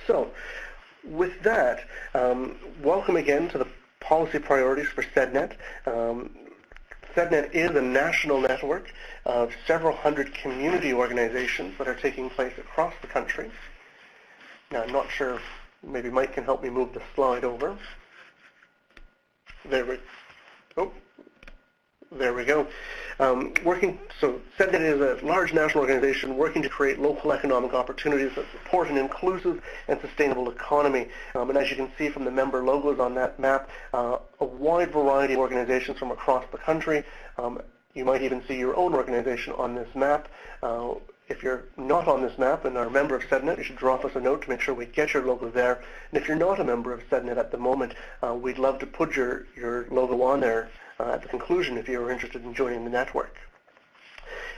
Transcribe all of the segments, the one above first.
So, with that, welcome again to the policy priorities for CEDNet. CEDNet is a national network of several hundred community organizations that are taking place across the country. Now, I'm not sure, maybe Mike can help me move the slide over. There we go. So CEDNet is a large national organization working to create local economic opportunities that support an inclusive and sustainable economy. And as you can see from the member logos on that map, a wide variety of organizations from across the country. You might even see your own organization on this map. If you're not on this map and are a member of CEDNet, you should drop us a note to make sure we get your logo there. And if you're not a member of CEDNet at the moment, we'd love to put your logo on there at the conclusion if you're interested in joining the network.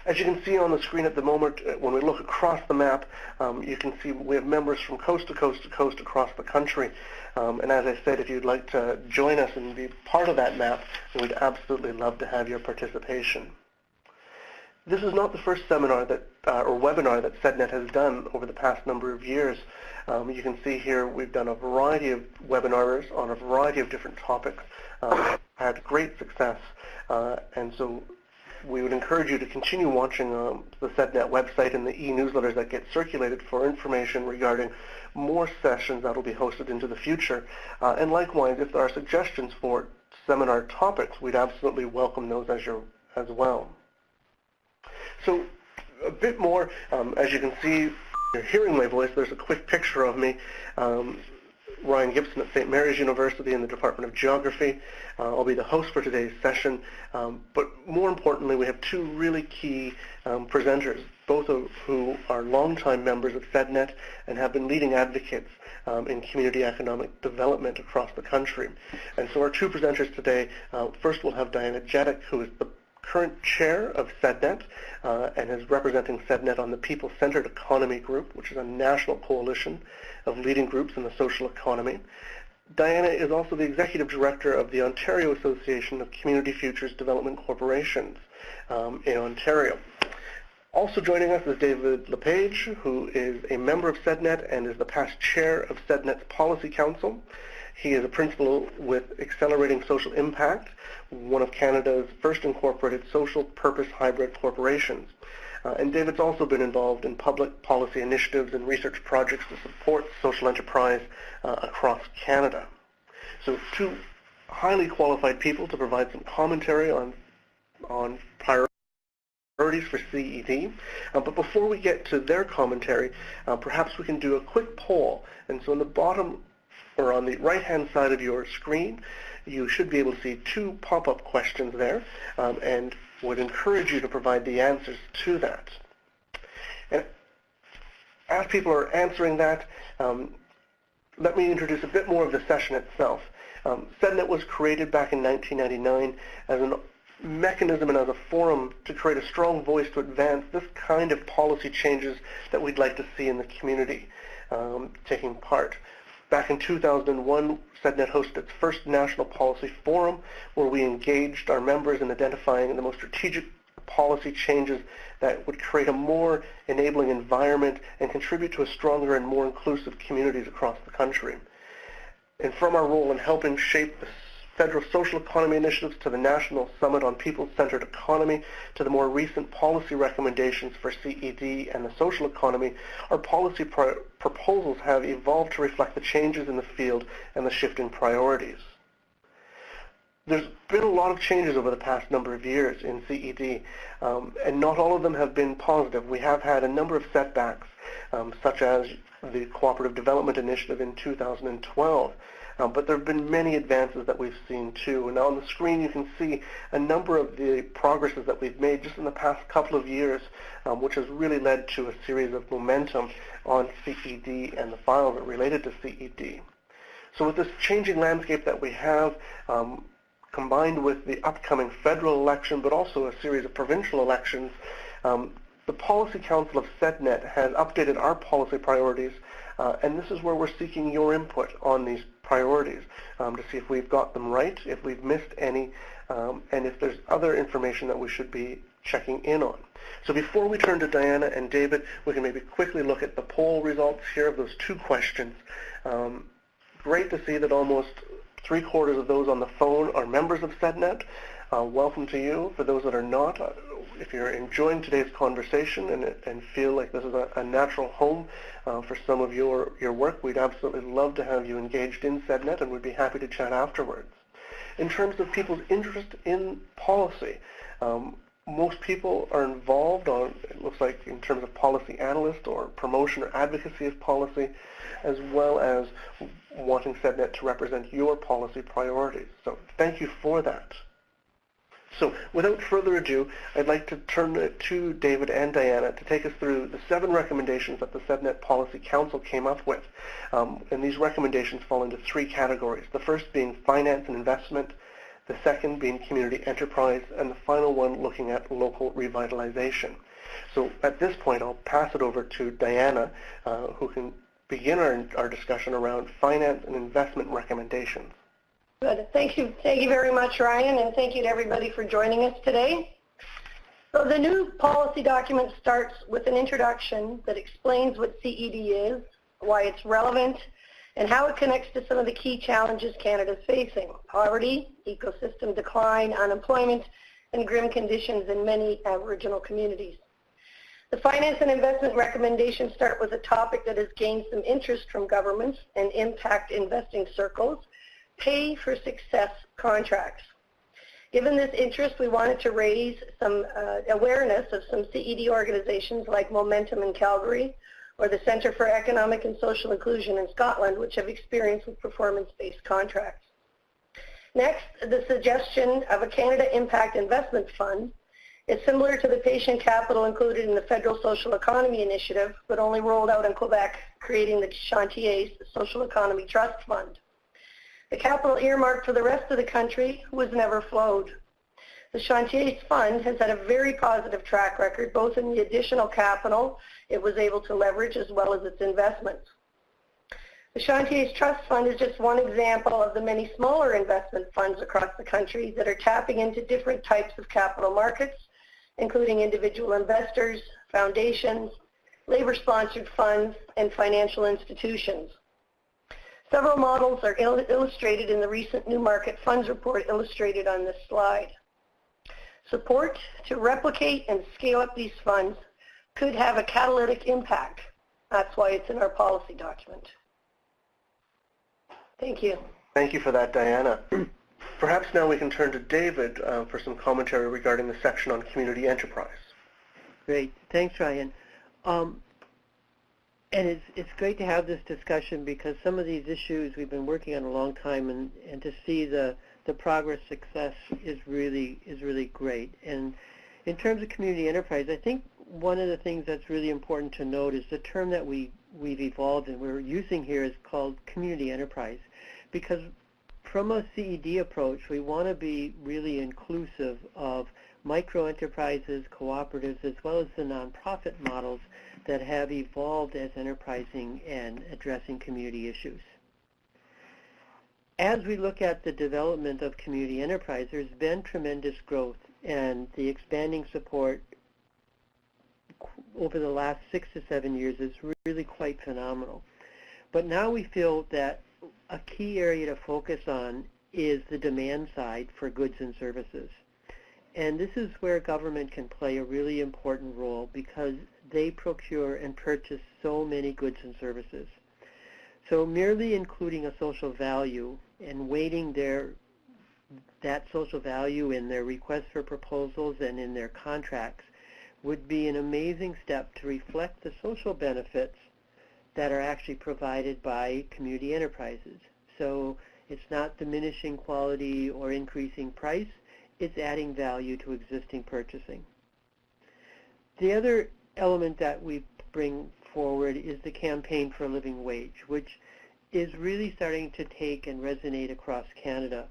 As you can see on the screen at the moment, when we look across the map, you can see we have members from coast to coast to coast across the country. And as I said, if you'd like to join us and be part of that map, we'd absolutely love to have your participation. This is not the first seminar that, or webinar that CEDNet has done over the past number of years. You can see here we've done a variety of webinars on a variety of different topics, had great success, and so we would encourage you to continue watching the CEDNet website and the e-newsletters that get circulated for information regarding more sessions that will be hosted into the future. And likewise, if there are suggestions for seminar topics, we'd absolutely welcome those as well. So a bit more, as you can see, you're hearing my voice, there's a quick picture of me, Ryan Gibson at St. Mary's University in the Department of Geography. I'll be the host for today's session, but more importantly, we have two really key presenters, both of who are longtime members of CEDNet and have been leading advocates in community economic development across the country. And so our two presenters today, first we'll have Diana Jetix, who is the current chair of CEDNet and is representing CEDNet on the People-Centered Economy Group, which is a national coalition of leading groups in the social economy. Diana is also the executive director of the Ontario Association of Community Futures Development Corporations in Ontario. Also joining us is David LePage, who is a member of CEDNet and is the past chair of CEDNet's Policy Council. He is a principal with Accelerating Social Impact, one of Canada's first incorporated social purpose hybrid corporations. And David's also been involved in public policy initiatives and research projects to support social enterprise across Canada. So two highly qualified people to provide some commentary on priorities for CED. But before we get to their commentary, perhaps we can do a quick poll. And so in the bottom or on the right-hand side of your screen, you should be able to see two pop-up questions there, and would encourage you to provide the answers to that. And as people are answering that, let me introduce a bit more of the session itself. CEDNet was created back in 1999 as a mechanism and as a forum to create a strong voice to advance this kind of policy changes that we'd like to see in the community taking part. Back in 2001, CEDNet hosted its first national policy forum where we engaged our members in identifying the most strategic policy changes that would create a more enabling environment and contribute to a stronger and more inclusive communities across the country. And from our role in helping shape the federal social economy initiatives to the National Summit on People-Centered Economy to the more recent policy recommendations for CED and the social economy, our policy proposals have evolved to reflect the changes in the field and the shifting priorities. There's been a lot of changes over the past number of years in CED, and not all of them have been positive. We have had a number of setbacks, such as the Cooperative Development Initiative in 2012, but there have been many advances that we've seen too. And on the screen you can see a number of the progresses that we've made just in the past couple of years, which has really led to a series of momentum on CED and the files that related to CED. So with this changing landscape that we have, combined with the upcoming federal election, but also a series of provincial elections, the Policy Council of CEDNet has updated our policy priorities, and this is where we're seeking your input on these priorities to see if we've got them right, if we've missed any, and if there's other information that we should be checking in on. So before we turn to Diana and David, we can maybe quickly look at the poll results here of those 2 questions. Great to see that almost 3/4 of those on the phone are members of CEDNet. Welcome to you. For those that are not, if you're enjoying today's conversation and feel like this is a natural home for some of your work, we'd absolutely love to have you engaged in CEDNet, and we'd be happy to chat afterwards. In terms of people's interest in policy, most people are involved on, it looks like, in terms of policy analyst or promotion or advocacy of policy, as well as wanting CEDNet to represent your policy priorities. So thank you for that. So without further ado, I'd like to turn it to David and Diana to take us through the 7 recommendations that the CEDNet Policy Council came up with. And these recommendations fall into 3 categories. The first being finance and investment, the second being community enterprise, and the final one looking at local revitalization. So at this point, I'll pass it over to Diana, who can begin our discussion around finance and investment recommendations. Good. Thank you very much, Ryan, and thank you to everybody for joining us today. So the new policy document starts with an introduction that explains what CED is, why it's relevant, and how it connects to some of the key challenges Canada is facing: poverty, ecosystem decline, unemployment, and grim conditions in many Aboriginal communities. The finance and investment recommendations start with a topic that has gained some interest from governments and impact investing circles: pay for success contracts. Given this interest, we wanted to raise some awareness of some CED organizations like Momentum in Calgary or the Centre for Economic and Social Inclusion in Scotland, which have experience with performance-based contracts. Next, the suggestion of a Canada Impact Investment Fund is similar to the patient capital included in the Federal Social Economy Initiative, but only rolled out in Quebec, creating the Chantier's Social Economy Trust Fund. The capital earmarked for the rest of the country was never flowed. The Chantier's Fund has had a very positive track record, both in the additional capital it was able to leverage as well as its investments. The Chantier's Trust Fund is just one example of the many smaller investment funds across the country that are tapping into different types of capital markets, including individual investors, foundations, labor-sponsored funds, and financial institutions. Several models are illustrated in the recent New Market Funds report illustrated on this slide. Support to replicate and scale up these funds could have a catalytic impact. That's why it's in our policy document. Thank you. Thank you for that, Diana. Perhaps now we can turn to David for some commentary regarding the section on community enterprise. Great. Thanks, Ryan. And it's great to have this discussion because some of these issues we've been working on a long time, and to see the progress success is really great. And in terms of community enterprise, I think one of the things that's really important to note is the term that we've evolved and we're using here is called community enterprise, because from a CED approach, we want to be really inclusive of micro enterprises, cooperatives, as well as the nonprofit models that have evolved as enterprising and addressing community issues. As we look at the development of community enterprise, there's been tremendous growth, and the expanding support over the last 6 to 7 years is really quite phenomenal. But now we feel that a key area to focus on is the demand side for goods and services. And this is where government can play a really important role because they procure and purchase so many goods and services. So merely including a social value and weighting that social value in their requests for proposals and in their contracts would be an amazing step to reflect the social benefits that are actually provided by community enterprises. So it's not diminishing quality or increasing price, it's adding value to existing purchasing. The other element that we bring forward is the campaign for a living wage, which is really starting to take and resonate across Canada.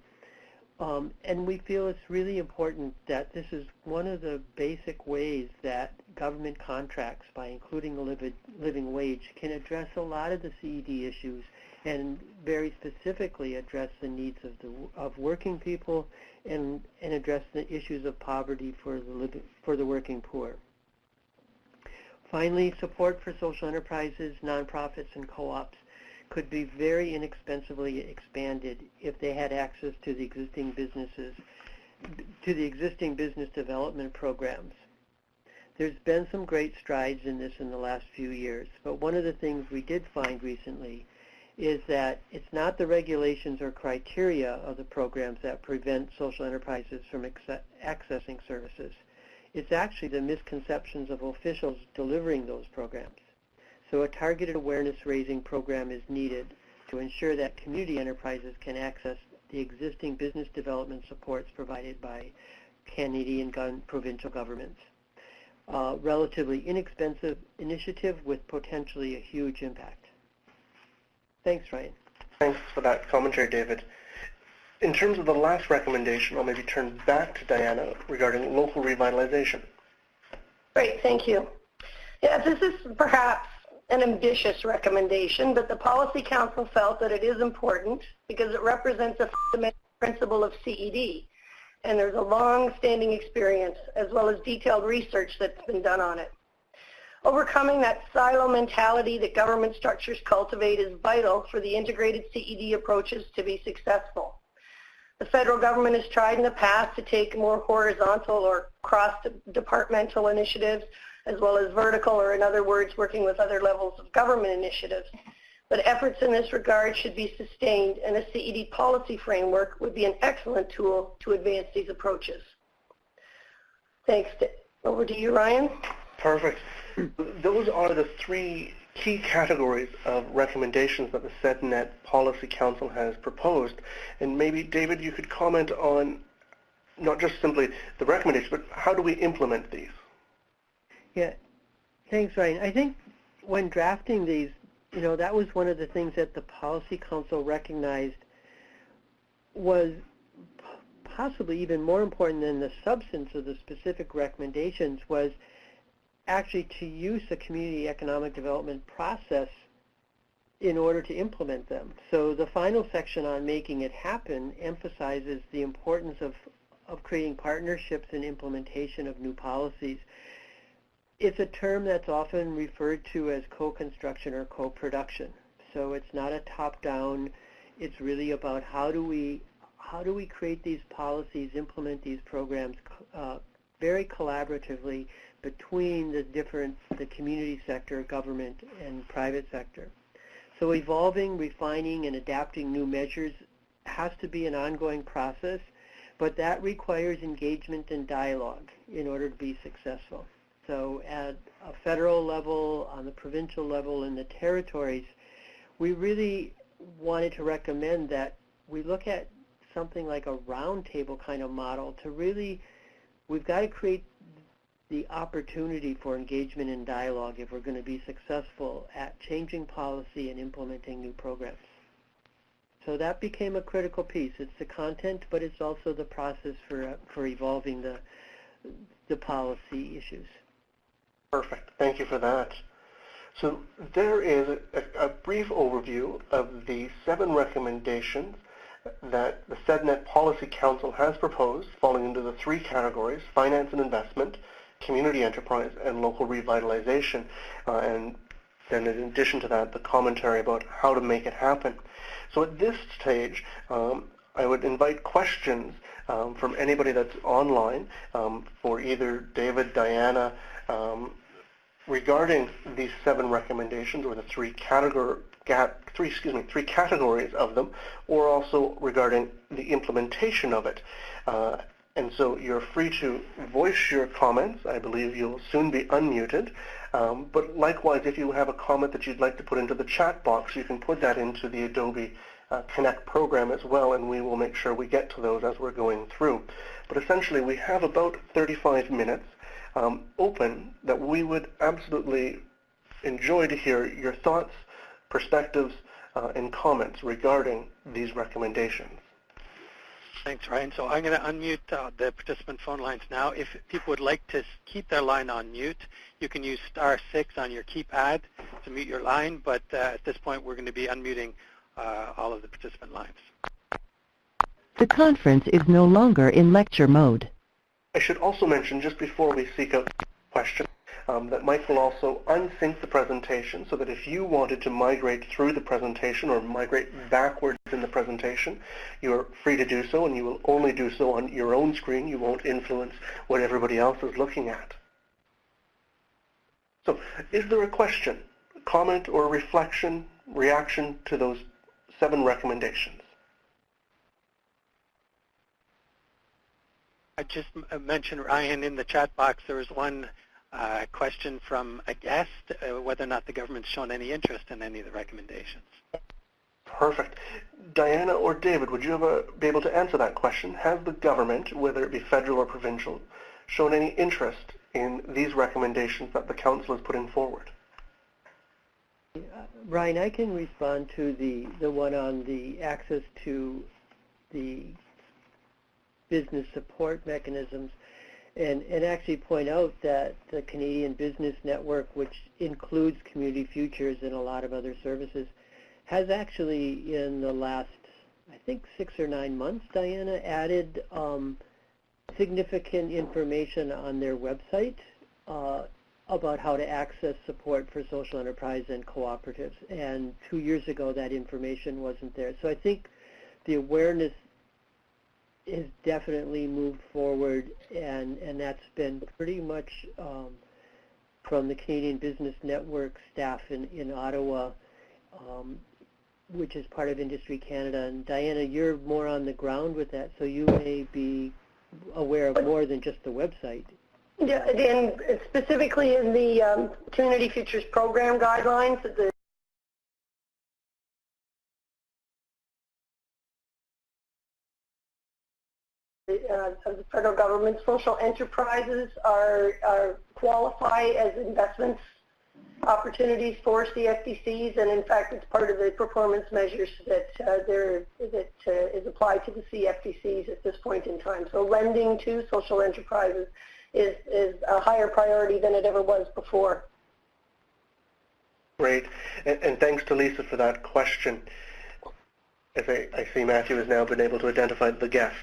And we feel it's really important that this is one of the basic ways that government contracts, by including the living wage, can address a lot of the CED issues and very specifically address the needs of working people and address the issues of poverty for the working poor. Finally, support for social enterprises, nonprofits, and co-ops could be very inexpensively expanded if they had access to the existing business development programs. There's been some great strides in this in the last few years, but one of the things we did find recently is that it's not the regulations or criteria of the programs that prevent social enterprises from accessing services. It's actually the misconceptions of officials delivering those programs. So a targeted awareness-raising program is needed to ensure that community enterprises can access the existing business development supports provided by Canadian provincial governments. Relatively inexpensive initiative with potentially a huge impact. Thanks, Ryan. Thanks for that commentary, David. In terms of the last recommendation, I'll maybe turn back to Diana regarding local revitalization. Great, thank you. Yeah, this is perhaps an ambitious recommendation, but the Policy Council felt that it is important because it represents a fundamental principle of CED, and there's a long-standing experience as well as detailed research that's been done on it. Overcoming that silo mentality that government structures cultivate is vital for the integrated CED approaches to be successful. The federal government has tried in the past to take more horizontal or cross-departmental initiatives as well as vertical, or in other words, working with other levels of government initiatives. But efforts in this regard should be sustained, and a CED policy framework would be an excellent tool to advance these approaches. Thanks. Over to you, Ryan. Perfect. Those are the three key categories of recommendations that the CEDNet Policy Council has proposed. And maybe, David, you could comment on not just simply the recommendations, but how do we implement these? Yeah, thanks, Ryan. I think when drafting these, that was one of the things that the Policy Council recognized was possibly even more important than the substance of the specific recommendations was actually to use the community economic development process in order to implement them. So the final section on making it happen emphasizes the importance of creating partnerships and implementation of new policies. It's a term that's often referred to as co-construction or co-production. So it's not a top-down, it's really about how do we create these policies, implement these programs very collaboratively between the community sector, government, and private sector. So evolving, refining, and adapting new measures has to be an ongoing process, but that requires engagement and dialogue in order to be successful. So at a federal level, on the provincial level, in the territories, we really wanted to recommend that we look at something like a roundtable kind of model to really, we've got to create the opportunity for engagement and dialogue if we're going to be successful at changing policy and implementing new programs. So that became a critical piece. It's the content, but it's also the process for evolving the policy issues. Perfect. Thank you for that. So there is a brief overview of the 7 recommendations that the CEDNet Policy Council has proposed, falling into the 3 categories: finance and investment, community enterprise, and local revitalization. And then in addition to that, the commentary about how to make it happen. So at this stage, I would invite questions from anybody that's online for either David, Diana, regarding these 7 recommendations, or the 3 categories of them, or also regarding the implementation of it. And so you're free to voice your comments. I believe you'll soon be unmuted. But likewise, if you have a comment that you'd like to put into the chat box, you can put that into the Adobe Connect program as well, and we will make sure we get to those as we're going through. But essentially, we have about 35 minutes open that we would absolutely enjoy to hear your thoughts, perspectives, and comments regarding these recommendations. Thanks, Ryan. So I'm going to unmute the participant phone lines now. If people would like to keep their line on mute, you can use *6 on your keypad to mute your line, but at this point we're going to be unmuting all of the participant lines. The conference is no longer in lecture mode. I should also mention, just before we seek out questions, that Mike will also unsync the presentation so that if you wanted to migrate through the presentation or migrate backwards in the presentation, you're free to do so, and you will only do so on your own screen. You won't influence what everybody else is looking at. So, is there a question, comment, or reflection, reaction to those 7 recommendations? I just mentioned, Ryan, in the chat box there was one question from a guest, whether or not the government's shown any interest in any of the recommendations. Perfect. Diana or David, would you be able to answer that question? Has the government, whether it be federal or provincial, shown any interest in these recommendations that the Council is putting forward? Ryan, I can respond to the one on the access to the business support mechanisms and actually point out that the Canadian Business Network, which includes Community Futures and a lot of other services, has actually in the last, I think, 6 or 9 months, Diana, added significant information on their website about how to access support for social enterprise and cooperatives. And 2 years ago, that information wasn't there. So I think the awareness has definitely moved forward, and that's been pretty much from the Canadian Business Network staff in Ottawa, which is part of Industry Canada. And Diana, you're more on the ground with that, so you may be aware of more than just the website. Yeah, and specifically in the Community Futures Program guidelines, the of the federal government, social enterprises are qualify as investments opportunities for CFDCs, and in fact, it's part of the performance measures that is applied to the CFDCs at this point in time. So lending to social enterprises is a higher priority than it ever was before. Great, and thanks to Lisa for that question. As I see Matthew has now been able to identify the guest.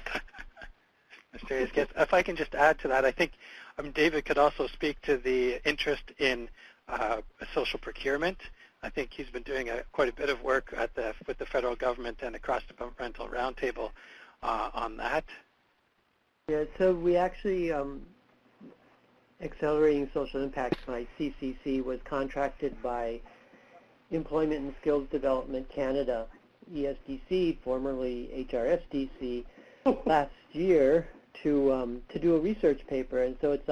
Mysterious guest. If I can just add to that, I think David could also speak to the interest in social procurement. I think he's been doing quite a bit of work with the federal government and across the Governmental Roundtable on that. Yeah, so we actually, Accelerating Social Impact by CCC was contracted by Employment and Skills Development Canada, ESDC, formerly HRSDC, last year to do a research paper, and so it's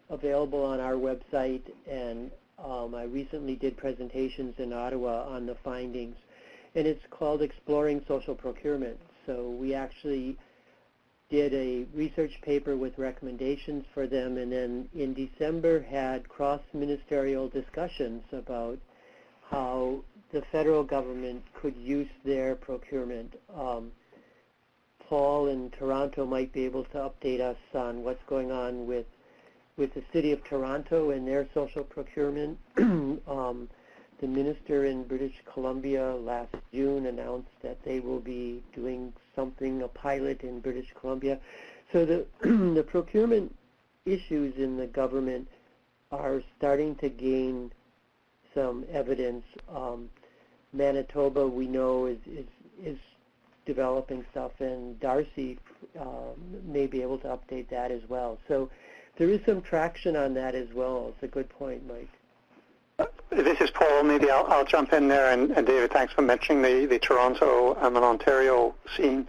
available on our website, and I recently did presentations in Ottawa on the findings, and it's called Exploring Social Procurement. So we actually did a research paper with recommendations for them, and then in December had cross-ministerial discussions about how the federal government could use their procurement. Paul in Toronto might be able to update us on what's going on with the City of Toronto and their social procurement. The minister in British Columbia last June announced that they will be doing something, a pilot in British Columbia. So the procurement issues in the government are starting to gain some evidence. Manitoba, we know, is developing stuff, and Darcy may be able to update that as well. So there is some traction on that as well. It's a good point, Mike. This is Paul. Maybe I'll jump in there, and David, thanks for mentioning the Toronto and Ontario scene.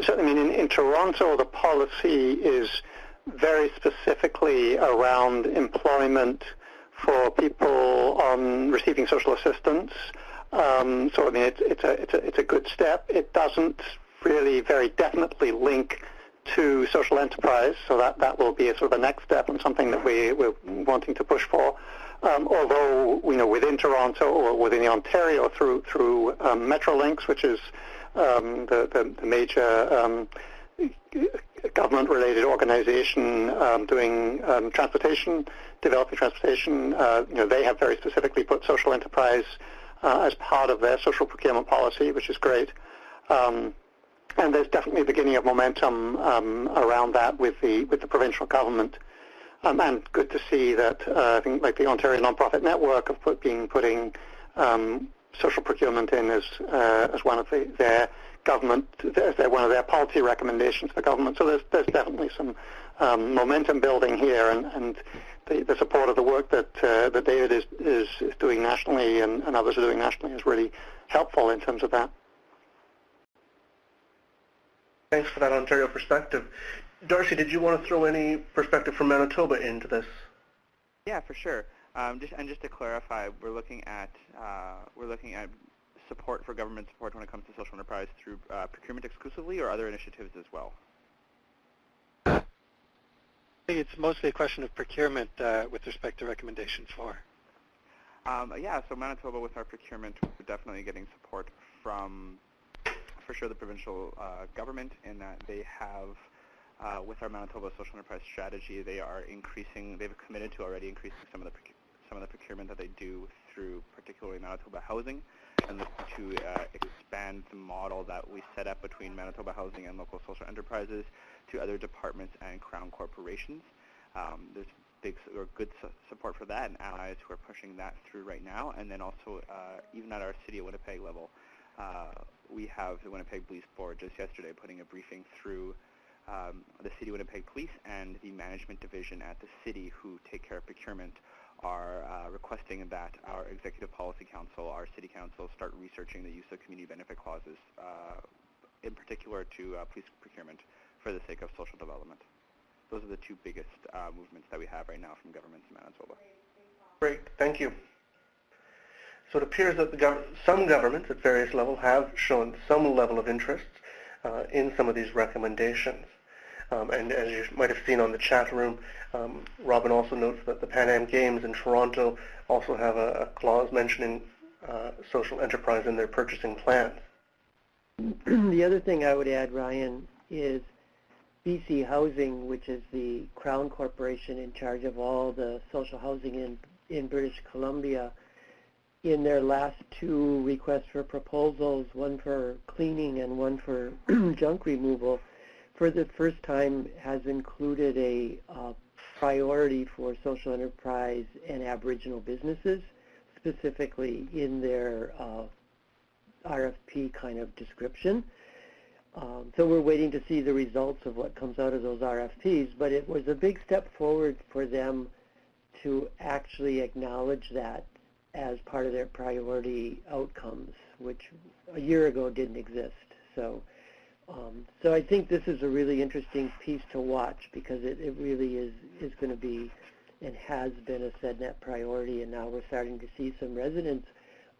So, I mean, in Toronto, the policy is very specifically around employment for people on receiving social assistance. So, I mean, it's a good step. It doesn't really very definitely link to social enterprise, so that will be a sort of a next step and something that we're wanting to push for. Although, you know, within Toronto or within Ontario through Metrolinx, which is the major government-related organization doing transportation, developing transportation. They have very specifically put social enterprise as part of their social procurement policy, which is great. And there's definitely a beginning of momentum around that with the provincial government. And good to see that I think like the Ontario Nonprofit Network of putting social procurement in as one of their government, one of their policy recommendations for government. So there's definitely some momentum building here, and the support of the work that David is doing nationally and others are doing nationally is really helpful in terms of that. Thanks for that Ontario perspective. Darcy, did you want to throw any perspective from Manitoba into this? Yeah, for sure. Just to clarify, we're looking at support for government support when it comes to social enterprise through procurement exclusively, or other initiatives as well. I think it's mostly a question of procurement with respect to recommendation 4. Yeah, so Manitoba with our procurement, we're definitely getting support from, for sure, the provincial government in that they have. With our Manitoba Social Enterprise Strategy, they've committed to already increasing some of the procurement that they do through particularly Manitoba Housing, and looking to expand the model that we set up between Manitoba Housing and local social enterprises to other departments and Crown corporations. There's good support for that, and allies who are pushing that through right now. And then also, even at our City of Winnipeg level, we have the Winnipeg Police Board just yesterday putting a briefing through the City of Winnipeg Police and the Management Division at the City, who take care of procurement, are requesting that our Executive Policy Council, our City Council, start researching the use of community benefit clauses, in particular to police procurement, for the sake of social development. Those are the two biggest movements that we have right now from governments in Manitoba. Great, thank you. So it appears that some governments at various levels have shown some level of interest in some of these recommendations. And as you might have seen on the chat room, Robin also notes that the Pan Am Games in Toronto also have a clause mentioning social enterprise in their purchasing plans. The other thing I would add, Ryan, is BC Housing, which is the Crown Corporation in charge of all the social housing in British Columbia, in their last 2 requests for proposals, one for cleaning and one for junk removal, for the first time has included a priority for social enterprise and Aboriginal businesses, specifically in their RFP kind of description. So we're waiting to see the results of what comes out of those RFPs, but it was a big step forward for them to actually acknowledge that as part of their priority outcomes, which a year ago didn't exist. So I think this is a really interesting piece to watch, because it really is going to be and has been a CCEDNet priority, and now we're starting to see some resonance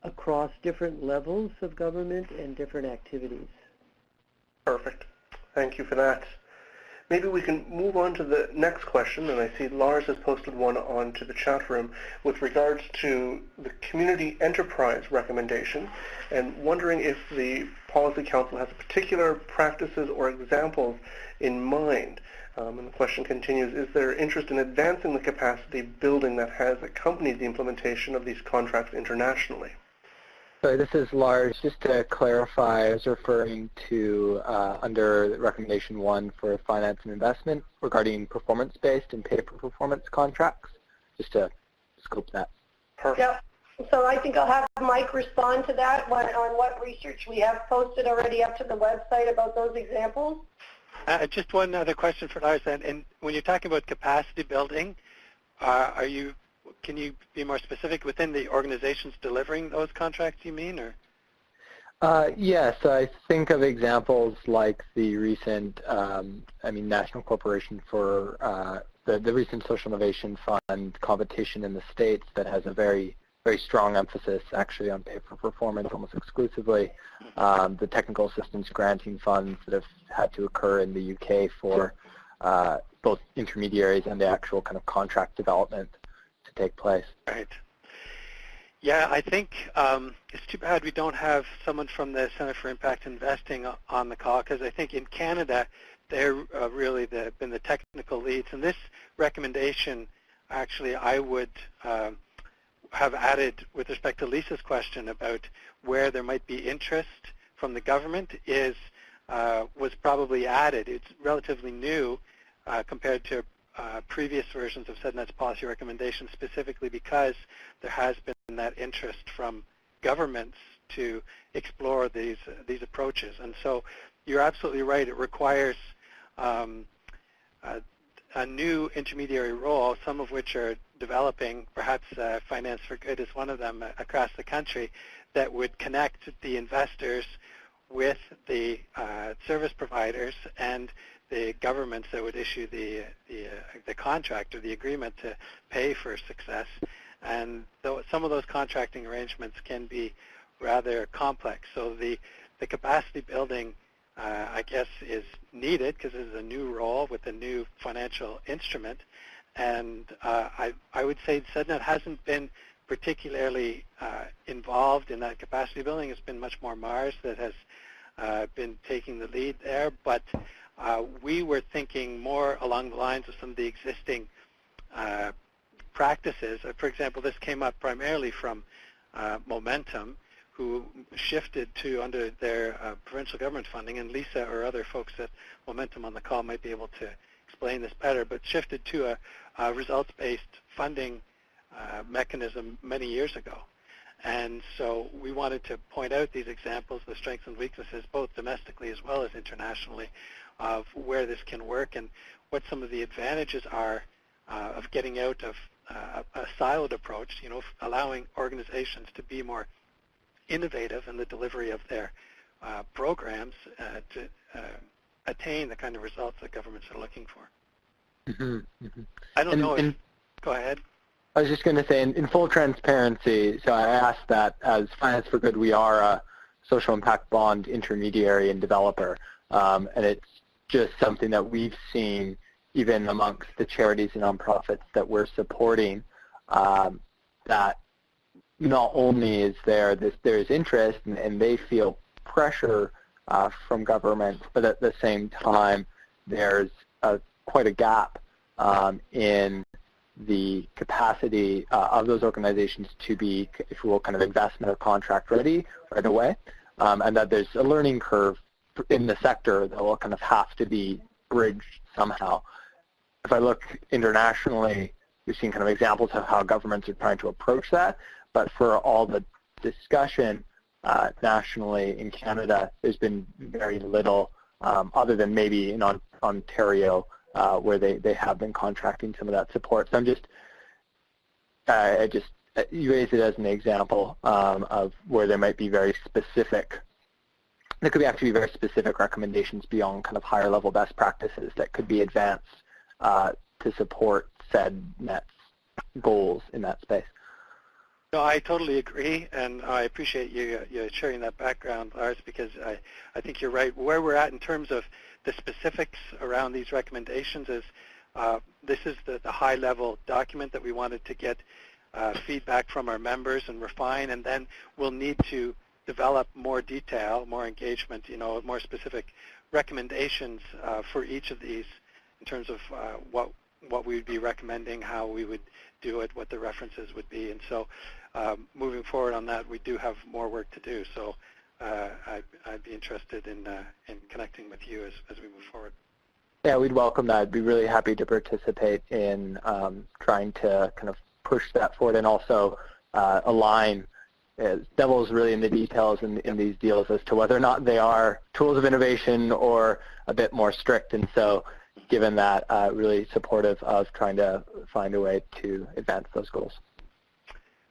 across different levels of government and different activities. Perfect. Thank you for that. Maybe we can move on to the next question, and I see Lars has posted one onto the chat room with regards to the community enterprise recommendation, and wondering if the Policy Council has particular practices or examples in mind. And the question continues, is there interest in advancing the capacity building that has accompanied the implementation of these contracts internationally? So this is Lars. Just to clarify, I was referring to under Recommendation 1 for finance and investment regarding performance-based and pay-for-performance contracts, just to scope that. Perfect. Yep. So I think I'll have Mike respond to that on what research we have posted already up to the website about those examples. Just one other question for Lars. And when you're talking about capacity building, can you be more specific within the organizations delivering those contracts, you mean? Or? Yes, I think of examples like the recent, National Corporation for the recent Social Innovation Fund competition in the States that has a very, very strong emphasis actually on pay for performance almost exclusively. The technical assistance granting funds that have had to occur in the UK for both intermediaries and the actual kind of contract development to take place. Right. Yeah, I think it's too bad we don't have someone from the Center for Impact Investing on the call, because I think in Canada they're really been the technical leads. And this recommendation, actually, I would have added with respect to Lisa's question about where there might be interest from the government was probably added. It's relatively new compared to previous versions of CEDNet's policy recommendations, specifically because there has been that interest from governments to explore these approaches. And so you're absolutely right. It requires a new intermediary role, some of which are developing. Perhaps Finance for Good is one of them across the country, that would connect the investors with the service providers and the governments that would issue the contract or the agreement to pay for success. And though some of those contracting arrangements can be rather complex, so the capacity building, I guess, is needed because this is a new role with a new financial instrument. And I would say CEDNet hasn't been particularly involved in that capacity building. It's been much more Mars that has been taking the lead there. But we were thinking more along the lines of some of the existing practices. For example, this came up primarily from Momentum, who shifted to, under their provincial government funding, and Lisa or other folks at Momentum on the call might be able to explain this better, but shifted to a results-based funding mechanism many years ago. And so we wanted to point out these examples, the strengths and weaknesses, both domestically as well as internationally, of where this can work and what some of the advantages are of getting out of a siloed approach, allowing organizations to be more innovative in the delivery of their programs to attain the kind of results that governments are looking for. Mm-hmm, mm-hmm. I don't know if, go ahead. I was just going to say, in full transparency, so I asked that as Finance for Good, we are a social impact bond intermediary and developer, and it's just something that we've seen even amongst the charities and nonprofits that we're supporting, that not only is there's interest and they feel pressure from government, but at the same time there's quite a gap in the capacity of those organizations to be, if you will, kind of investment or contract ready right away, and that there's a learning curve in the sector that will kind of have to be bridged somehow. If I look internationally, we've seen kind of examples of how governments are trying to approach that, but for all the discussion nationally in Canada, there's been very little, other than maybe in Ontario, where they have been contracting some of that support. So you raised it as an example of where there might be very specific, there could actually be very specific recommendations beyond kind of higher level best practices that could be advanced to support CEDNet's goals in that space. No, I totally agree, and I appreciate you sharing that background, Lars, because I think you're right. Where we're at in terms of the specifics around these recommendations is this is the high-level document that we wanted to get feedback from our members and refine, and then we'll need to develop more detail, more engagement, more specific recommendations for each of these in terms of what we would be recommending, how we would do it, what the references would be. And so moving forward on that, we do have more work to do. So I'd be interested in connecting with you as we move forward. Yeah, we'd welcome that. I'd be really happy to participate in trying to kind of push that forward and also align. Devil's really in the details in these deals as to whether or not they are tools of innovation or a bit more strict. And so given that, really supportive of trying to find a way to advance those goals.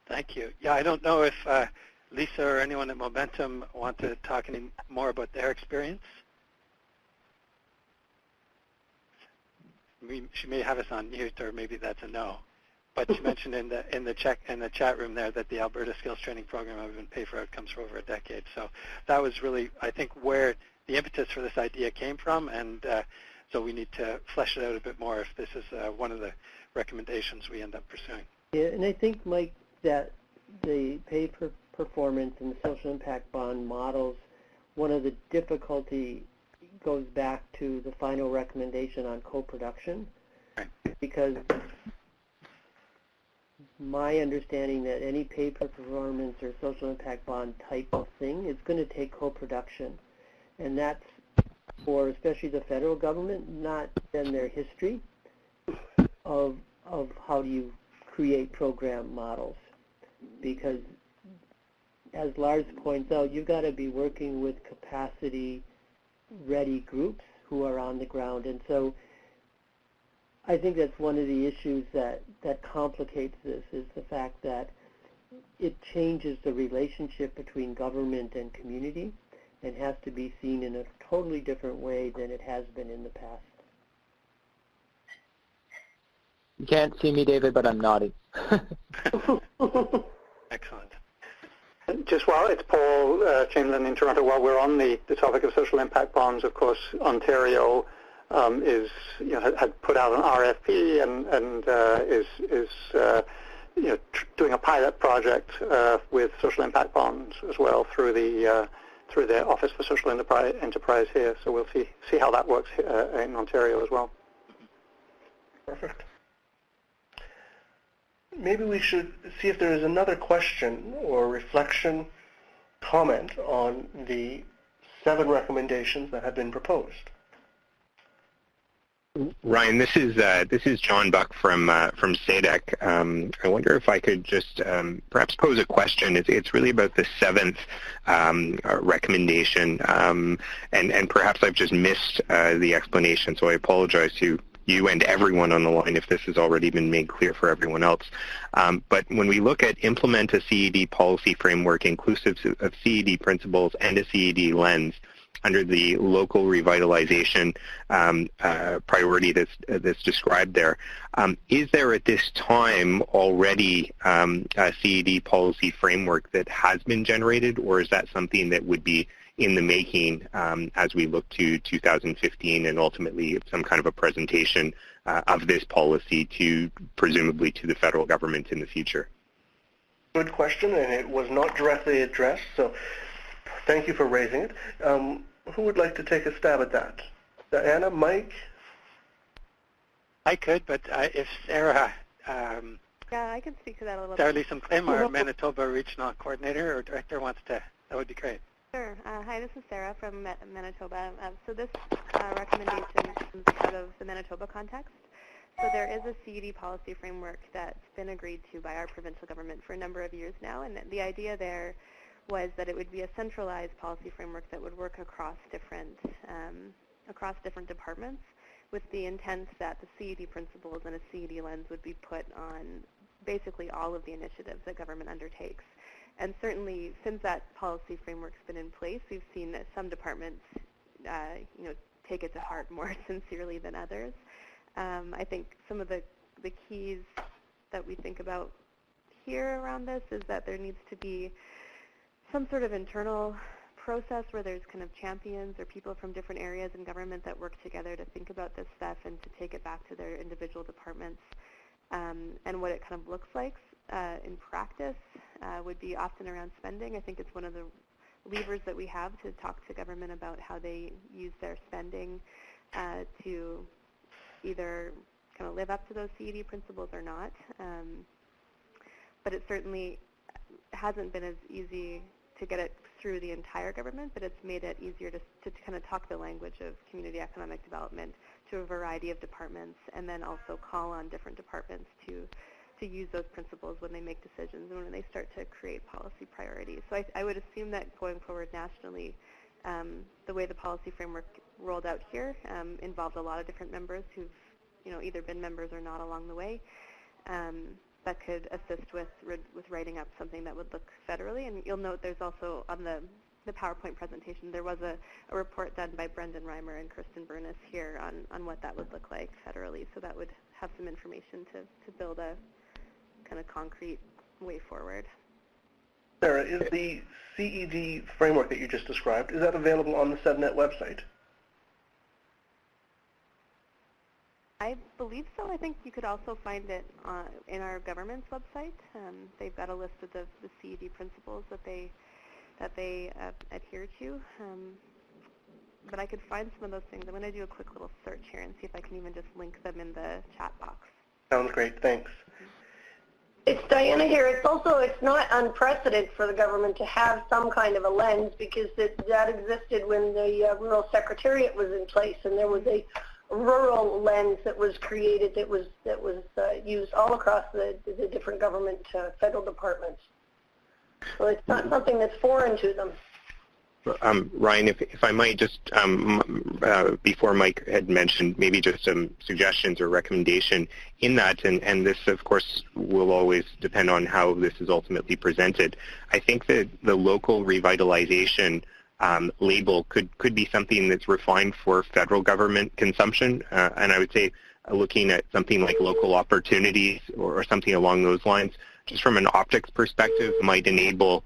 Thank you. Yeah, I don't know if Lisa or anyone at Momentum want to talk any more about their experience. She may have us on mute, or maybe that's a no. But she mentioned in the chat room there that the Alberta Skills Training Program has been paid for outcomes for over a decade. So that was really, I think, where the impetus for this idea came from, and so we need to flesh it out a bit more if this is one of the recommendations we end up pursuing. Yeah, and I think, Mike, that the pay for performance and the social impact bond models, one of the difficulty goes back to the final recommendation on co-production, because my understanding that any pay-per-performance or social impact bond type of thing is going to take co-production. And that's for especially the federal government, not been their history of how do you create program models. Because as Lars points out, you've got to be working with capacity-ready groups who are on the ground. And so I think that's one of the issues that complicates this, is the fact that it changes the relationship between government and community and has to be seen in a totally different way than it has been in the past. You can't see me, David, but I'm nodding. Excellent. Just while it's Paul Chamberlain in Toronto, while we're on the topic of social impact bonds, of course, Ontario had put out an RFP and is doing a pilot project with social impact bonds as well through the Office for Social Enterprise here. So we'll see how that works in Ontario as well. Perfect. Maybe we should see if there is another question or reflection, comment on the 7 recommendations that have been proposed. Ryan, this is John Buck from CEDÉC. I wonder if I could just perhaps pose a question. It's really about the 7th recommendation, and perhaps I've just missed the explanation, so I apologize to you and everyone on the line if this has already been made clear for everyone else. But when we look at implement a CED policy framework inclusive of CED principles and a CED lens, under the local revitalization priority that's described there, is there at this time already a CED policy framework that has been generated, or is that something that would be in the making as we look to 2015 and ultimately some kind of a presentation of this policy to presumably to the federal government in the future? Good question, and it was not directly addressed, so thank you for raising it. Who would like to take a stab at that? Diana, Mike? I could, but if Sarah, yeah, I can speak to that a little Sarah bit. Lee Simclaim, our Manitoba Regional Coordinator or Director, wants to, that would be great. Sure. Hi, this is Sarah from Manitoba. So this recommendation comes out of the Manitoba context. So there is a CED policy framework that's been agreed to by our provincial government for a number of years now, and the idea there was that it would be a centralized policy framework that would work across different departments, with the intent that the CED principles and a CED lens would be put on basically all of the initiatives that government undertakes. And certainly, since that policy framework's been in place, we've seen that some departments, take it to heart more sincerely than others. I think some of the keys that we think about here around this is that there needs to be some sort of internal process where there's kind of champions or people from different areas in government that work together to think about this stuff and to take it back to their individual departments. And what it kind of looks like in practice would be often around spending. I think it's one of the levers that we have to talk to government about how they use their spending to either kind of live up to those CED principles or not. But it certainly hasn't been as easy to get it through the entire government, but it's made it easier to kind of talk the language of community economic development to a variety of departments, and then also call on different departments to use those principles when they make decisions and when they start to create policy priorities. So I would assume that going forward nationally, the way the policy framework rolled out here involved a lot of different members who've either been members or not along the way. That could assist with writing up something that would look federally. And you'll note there's also on the PowerPoint presentation, there was a report done by Brendan Reimer and Kirsten Burness here on what that would look like federally. So that would have some information to build a kind of concrete way forward. Sarah, is the CED framework that you just described, is that available on the CEDNet website? I believe so. I think you could also find it in our government's website. They've got a list of the CED principles that they adhere to. but I could find some of those things. I'm going to do a quick little search here and see if I can even just link them in the chat box. Sounds great. Thanks. It's Diana here. It's not unprecedented for the government to have some kind of a lens, because that existed when the Rural Secretariat was in place, and there was a rural lens that was created that was used all across the different government federal departments. So it's not something that's foreign to them. Ryan, if I might just, before Mike had mentioned, maybe just some suggestions or recommendation in that, and this, of course, will always depend on how this is ultimately presented. I think that the local revitalization label could be something that's refined for federal government consumption, and I would say looking at something like local opportunities or something along those lines, just from an optics perspective, might enable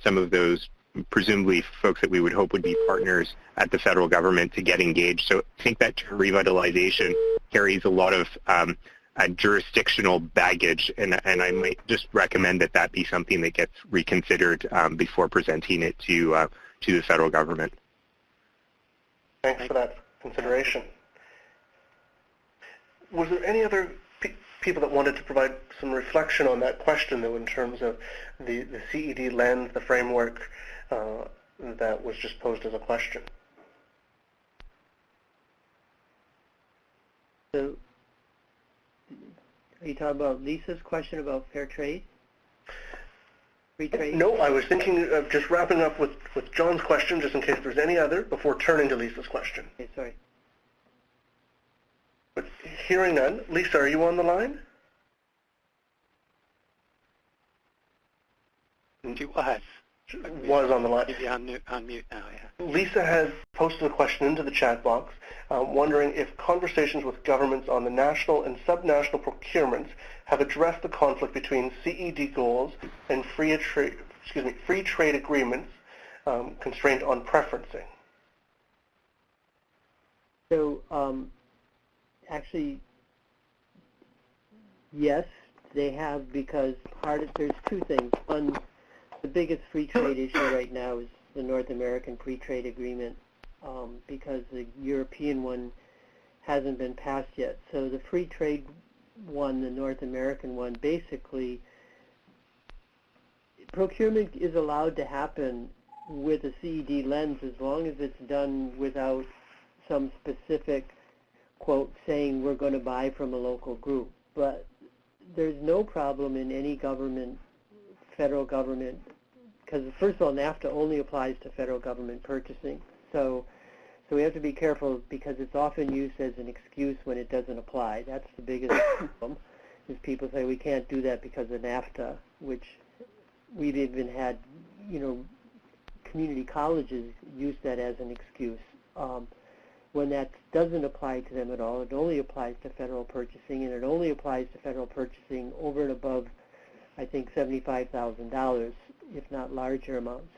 some of those presumably folks that we would hope would be partners at the federal government to get engaged. So I think that revitalization carries a lot of jurisdictional baggage, and I might just recommend that that be something that gets reconsidered before presenting it to the federal government. Thanks for that consideration. Was there any other people that wanted to provide some reflection on that question, though, in terms of the CED lens, the framework that was just posed as a question? So, are you talking about Lisa's question about fair trade? Free trade? No, I was thinking of just wrapping up with John's question, just in case there's any other, before turning to Lisa's question. Okay, sorry. But hearing none, Lisa, are you on the line? She was. Was on the line. Maybe on mute now, yeah. Lisa has posted a question into the chat box, wondering if conversations with governments on the national and subnational procurements have addressed the conflict between CED goals and free trade agreements constrained on preferencing. So, actually, yes, they have, because there's two things. One, the biggest free trade issue right now is the North American Free Trade Agreement, because the European one hasn't been passed yet. So the free trade one, the North American one, basically, procurement is allowed to happen with a CED lens as long as it's done without some specific quote saying we're going to buy from a local group. But there's no problem in any government, federal government, because first of all, NAFTA only applies to federal government purchasing. So we have to be careful, because it's often used as an excuse when it doesn't apply. That's the biggest problem, is people say we can't do that because of NAFTA, which we've even had, community colleges use that as an excuse. When that doesn't apply to them at all, it only applies to federal purchasing, and it only applies to federal purchasing over and above, I think, $75,000, if not larger amounts.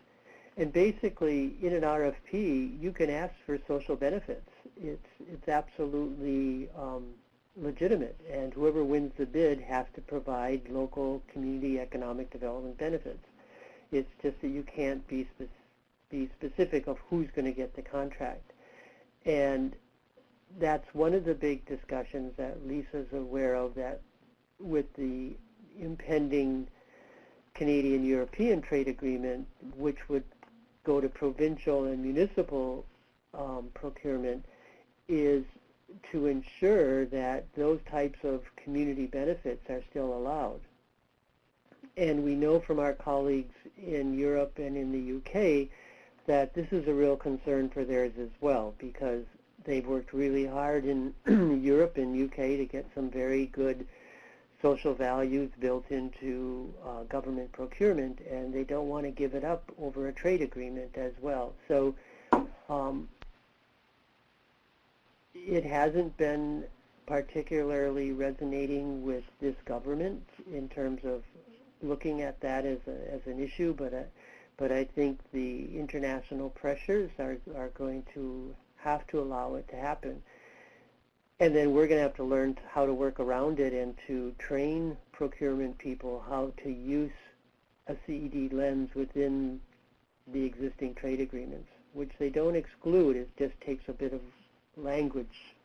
And basically, in an RFP, you can ask for social benefits. It's absolutely legitimate, and whoever wins the bid has to provide local community economic development benefits. It's just that you can't be specific of who's going to get the contract. And that's one of the big discussions that Lisa's aware of, that with the impending Canadian-European trade agreement, which would go to provincial and municipal procurement, is to ensure that those types of community benefits are still allowed. And we know from our colleagues in Europe and in the UK that this is a real concern for theirs as well, because they've worked really hard in Europe and UK to get some very good social values built into government procurement, and they don't want to give it up over a trade agreement as well. So it hasn't been particularly resonating with this government in terms of looking at that as an issue, but I think the international pressures are going to have to allow it to happen. And then we're going to have to learn how to work around it and to train procurement people how to use a CED lens within the existing trade agreements. which they don't exclude. It just takes a bit of language.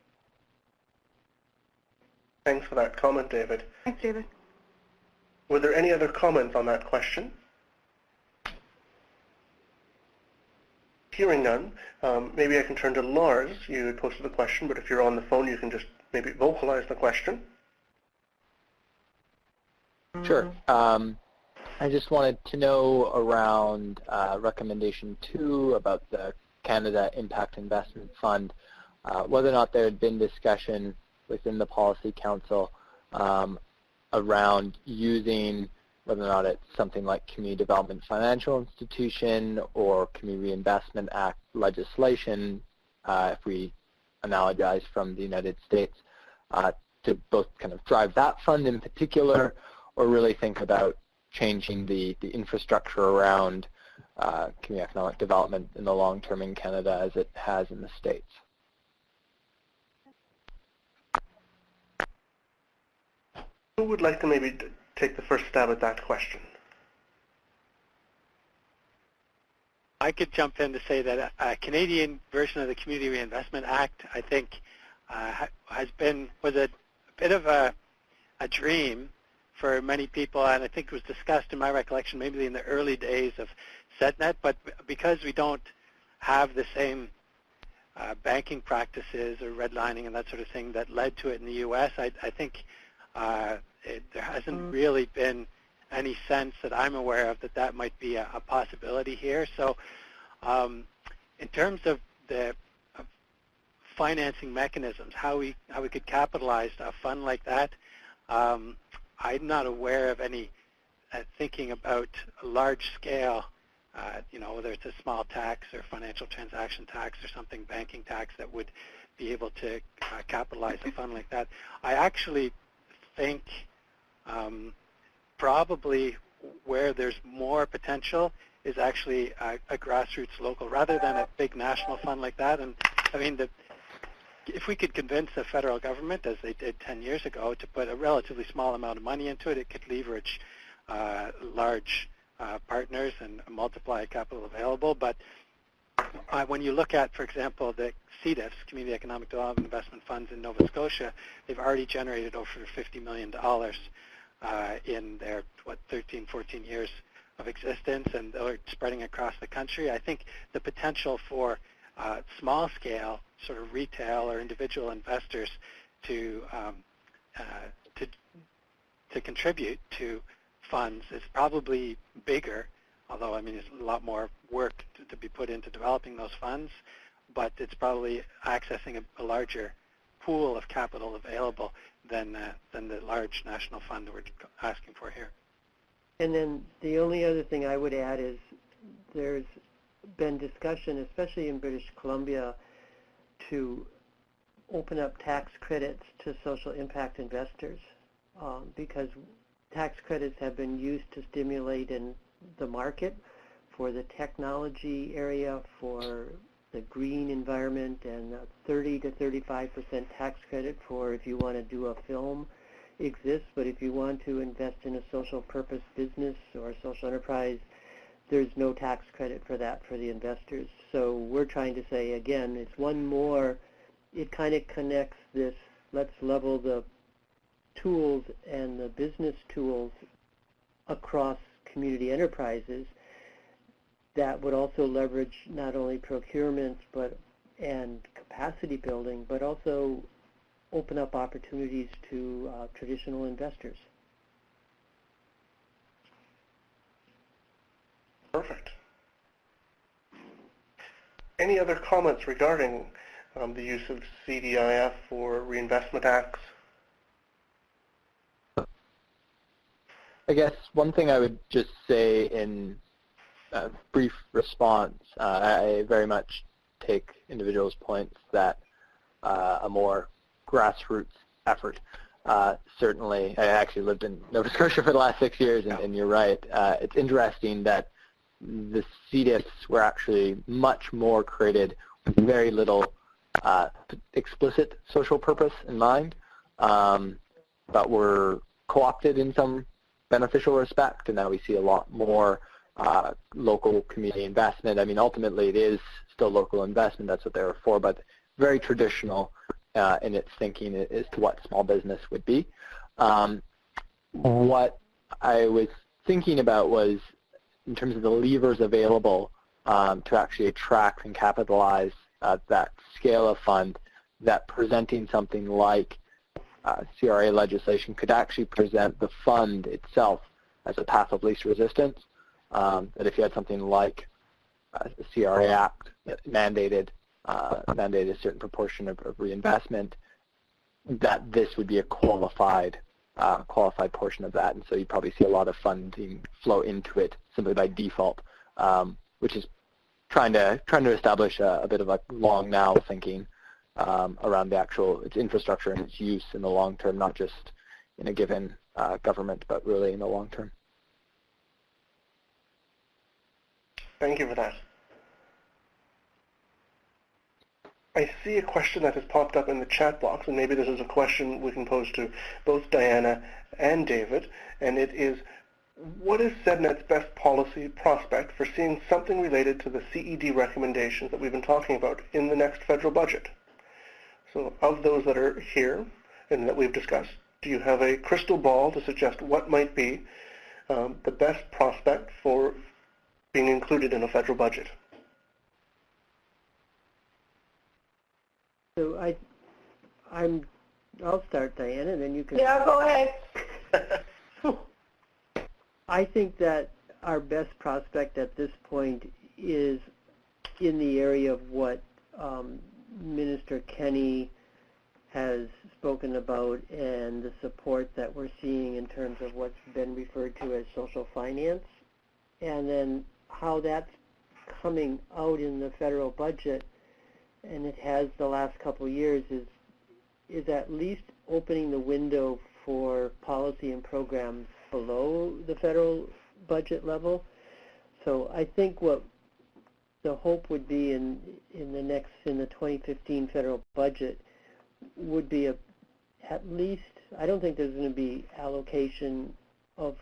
Thanks for that comment, David. Thanks, David. Were there any other comments on that question? Hearing none, maybe I can turn to Lars. You had posted the question, but if you're on the phone, you can just maybe vocalize the question. Sure. I just wanted to know around recommendation 2 about the Canada Impact Investment Fund, whether or not there had been discussion within the Policy Council around using whether or not it's something like Community Development Financial Institution or Community Reinvestment Act legislation, if we analogize from the United States, to both kind of drive that fund in particular, or really think about changing the infrastructure around community economic development in the long term in Canada as it has in the States. Who would like to maybe take the first stab at that question? I could jump in to say that a Canadian version of the Community Reinvestment Act, I think, was a bit of a dream for many people, and I think it was discussed in my recollection maybe in the early days of CCEDNet, but because we don't have the same banking practices or redlining and that sort of thing that led to it in the U.S., I think there hasn't really been any sense that I'm aware of that might be a possibility here. So in terms of the financing mechanisms, how we could capitalize a fund like that, I'm not aware of any thinking about a large scale, whether it's a small tax or financial transaction tax or something, banking tax, that would be able to capitalize a fund like that. I actually think probably where there's more potential is actually a grassroots local rather than a big national fund like that. And I mean, if we could convince the federal government, as they did 10 years ago, to put a relatively small amount of money into it, it could leverage large partners and multiply capital available. But when you look at, for example, the CEDIFs, Community Economic Development Investment Funds in Nova Scotia, they've already generated over $50 million in their, 13, 14 years of existence, and they're spreading across the country. I think the potential for small-scale sort of retail or individual investors to contribute to funds is probably bigger, although I mean it's a lot more work to be put into developing those funds, but it's probably accessing a larger pool of capital available than the large national fund that we're asking for here. And then the only other thing I would add is there's been discussion, especially in British Columbia, to open up tax credits to social impact investors because tax credits have been used to stimulate in the market for the technology area, for the green environment, and 30 to 35% tax credit for if you want to do a film exists, but if you want to invest in a social purpose business or a social enterprise, there's no tax credit for that for the investors. So we're trying to say, again, it's one more, it kind of connects this, let's level the tools and the business tools across community enterprises that would also leverage not only procurement and capacity building, but also open up opportunities to traditional investors. Perfect. Any other comments regarding the use of CDIF or reinvestment acts? I guess one thing I would just say in a brief response, I very much take individuals' points that a more grassroots effort. Certainly, I actually lived in Nova Scotia for the last 6 years, and you're right. It's interesting that the CDIFs were actually much more created with very little explicit social purpose in mind, but were co-opted in some beneficial respect, and now we see a lot more local community investment. I mean, ultimately it is still local investment. That's what they were for, but very traditional in its thinking as to what small business would be. What I was thinking about was, in terms of the levers available to actually attract and capitalize that scale of fund, that presenting something like CRA legislation could actually present the fund itself as a path of least resistance. That if you had something like the CRA Act that mandated a certain proportion of reinvestment, that this would be a qualified portion of that, and so you probably see a lot of funding flow into it simply by default, which is trying to establish a bit of a long now thinking around the actual its infrastructure and its use in the long term, not just in a given government, but really in the long term. Thank you for that. I see a question that has popped up in the chat box, and maybe this is a question we can pose to both Diana and David, and it is, what is CEDNet's best policy prospect for seeing something related to the CED recommendations that we've been talking about in the next federal budget? So of those that are here and that we've discussed, do you have a crystal ball to suggest what might be the best prospect for being included in a federal budget? So I'll start, Diana, and then you can. Yeah, go ahead. I think that our best prospect at this point is in the area of what Minister Kenney has spoken about and the support that we're seeing in terms of what's been referred to as social finance, and then how that's coming out in the federal budget, and it has the last couple of years, is at least opening the window for policy and programs below the federal budget level. So I think what the hope would be in the 2015 federal budget would be at least, I don't think there's going to be allocation of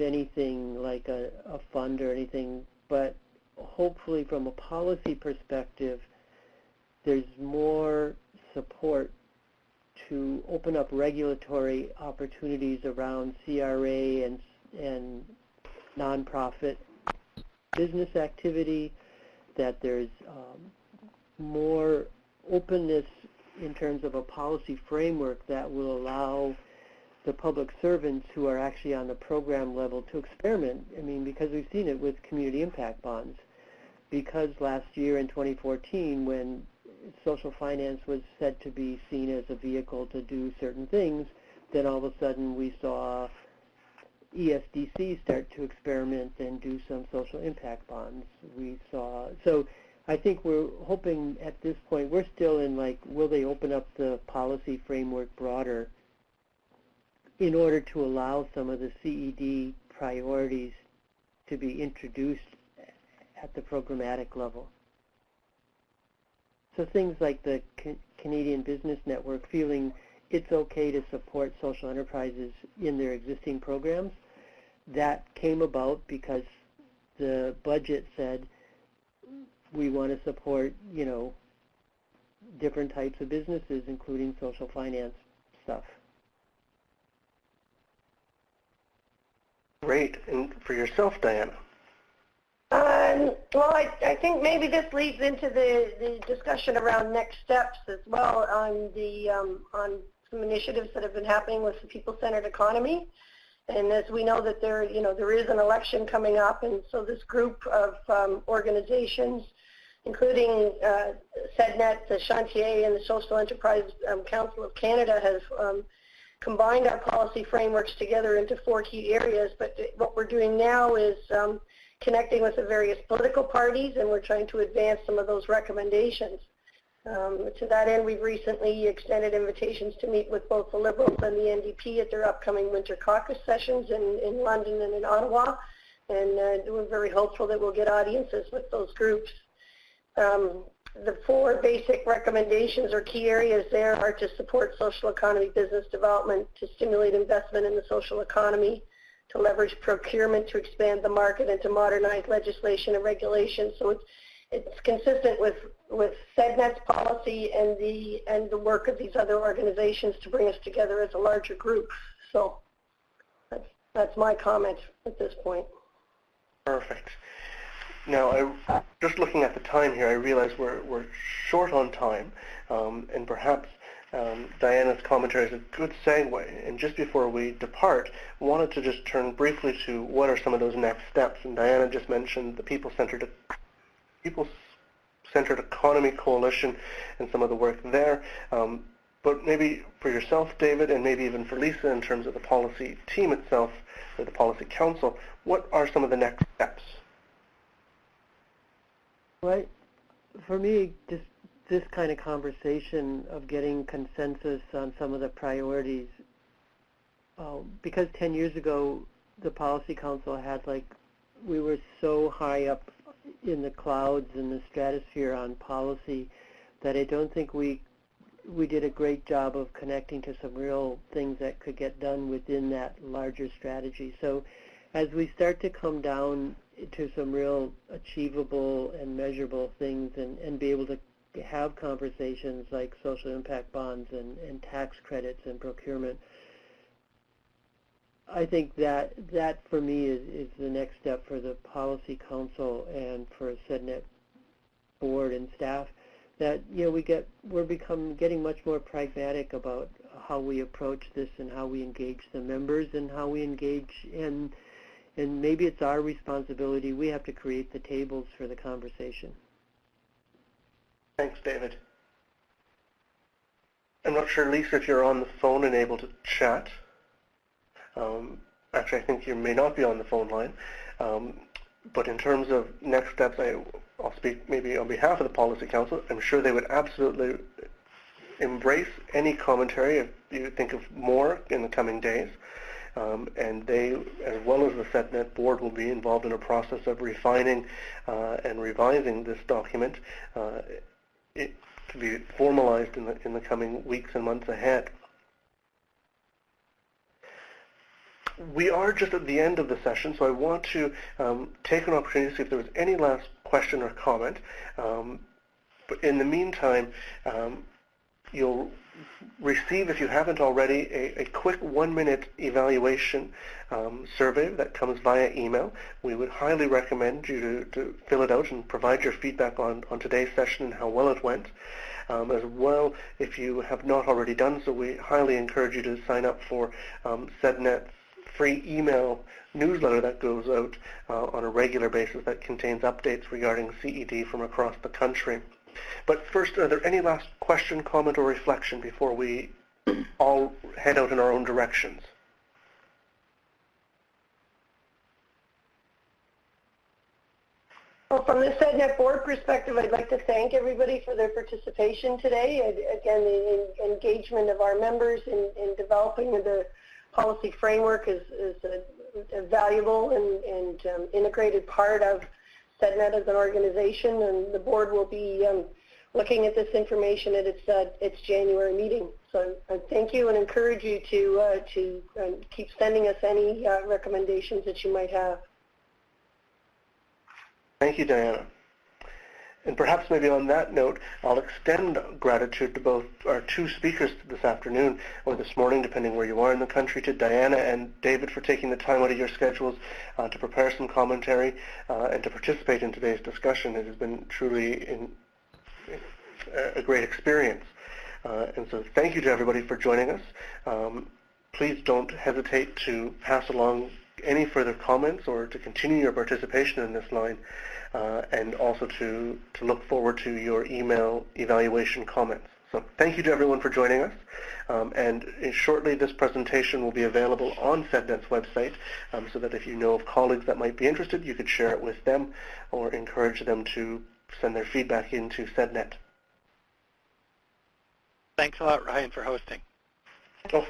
anything like a fund or anything, but hopefully from a policy perspective, there's more support to open up regulatory opportunities around CRA and nonprofit business activity, that there's more openness in terms of a policy framework that will allow the public servants who are actually on the program level to experiment. I mean, because we've seen it with community impact bonds. Because last year in 2014, when social finance was said to be seen as a vehicle to do certain things, then all of a sudden we saw ESDC start to experiment and do some social impact bonds. So I think we're hoping at this point, we're still in like, will they open up the policy framework broader in order to allow some of the CED priorities to be introduced at the programmatic level. So things like the Canadian Business Network feeling it's okay to support social enterprises in their existing programs, that came about because the budget said we want to support, different types of businesses, including social finance stuff. Great. And for yourself, Diana? Well, I think maybe this leads into the discussion around next steps as well on some initiatives that have been happening with the people-centered economy. And as we know that there is an election coming up, and so this group of organizations, including CEDNet, the Chantier, and the Social Enterprise Council of Canada, have combined our policy frameworks together into 4 key areas. But what we're doing now is connecting with the various political parties, and we're trying to advance some of those recommendations. To that end, we've recently extended invitations to meet with both the Liberals and the NDP at their upcoming winter caucus sessions in London and in Ottawa, and we're very hopeful that we'll get audiences with those groups. The 4 basic recommendations or key areas there are to support social economy business development, to stimulate investment in the social economy, to leverage procurement to expand the market and to modernize legislation and regulation. So it's consistent with CEDNet's policy and the work of these other organizations to bring us together as a larger group. So that's my comment at this point. Perfect. Now, just looking at the time here, I realize we're short on time, and perhaps Diana's commentary is a good segue. And just before we depart, I wanted to just turn briefly to what are some of those next steps. And Diana just mentioned the People-Centered Economy Coalition and some of the work there. But maybe for yourself, David, and maybe even for Lisa in terms of the policy team itself, or the Policy Council, what are some of the next steps? Right. For me, just this kind of conversation of getting consensus on some of the priorities, because 10 years ago, the Policy Council had we were so high up in the clouds and the stratosphere on policy that I don't think we did a great job of connecting to some real things that could get done within that larger strategy. So as we start to come down to some real achievable and measurable things and be able to have conversations like social impact bonds and tax credits and procurement, I think that for me is the next step for the Policy Council and for CEDNet board and staff, that we're getting much more pragmatic about how we approach this and how we engage the members and how we engage and maybe it's our responsibility. We have to create the tables for the conversation. Thanks, David. I'm not sure, Lisa, if you're on the phone and able to chat. Actually, I think you may not be on the phone line. But in terms of next steps, I'll speak maybe on behalf of the Policy Council. I'm sure they would absolutely embrace any commentary if you think of more in the coming days. And they, as well as the CCEDNet board, will be involved in a process of refining and revising this document to be formalized in the coming weeks and months ahead. We are just at the end of the session, so I want to take an opportunity to see if there was any last question or comment. But in the meantime, you'll receive, if you haven't already, a quick 1-minute evaluation survey that comes via email. We would highly recommend you to fill it out and provide your feedback on today's session and how well it went. As well, if you have not already done so, we highly encourage you to sign up for CEDNet's free email newsletter that goes out on a regular basis that contains updates regarding CED from across the country. But first, are there any last question, comment, or reflection before we all head out in our own directions? Well, from the CEDNet board perspective, I'd like to thank everybody for their participation today. Again, the engagement of our members in developing the policy framework is a valuable and integrated part of CEDNet as an organization, and the board will be looking at this information at its January meeting. So I thank you and encourage you to keep sending us any recommendations that you might have. Thank you, Diana. And perhaps maybe on that note, I'll extend gratitude to both our two speakers this afternoon or this morning, depending where you are in the country, to Diana and David for taking the time out of your schedules to prepare some commentary and to participate in today's discussion. It has been truly a great experience. And so thank you to everybody for joining us. Please don't hesitate to pass along any further comments or to continue your participation in this line. And also to look forward to your email evaluation comments. So thank you to everyone for joining us. And shortly this presentation will be available on CEDNet's website so that if you know of colleagues that might be interested, you could share it with them or encourage them to send their feedback into CEDNet. Thanks a lot, Ryan, for hosting. Oh,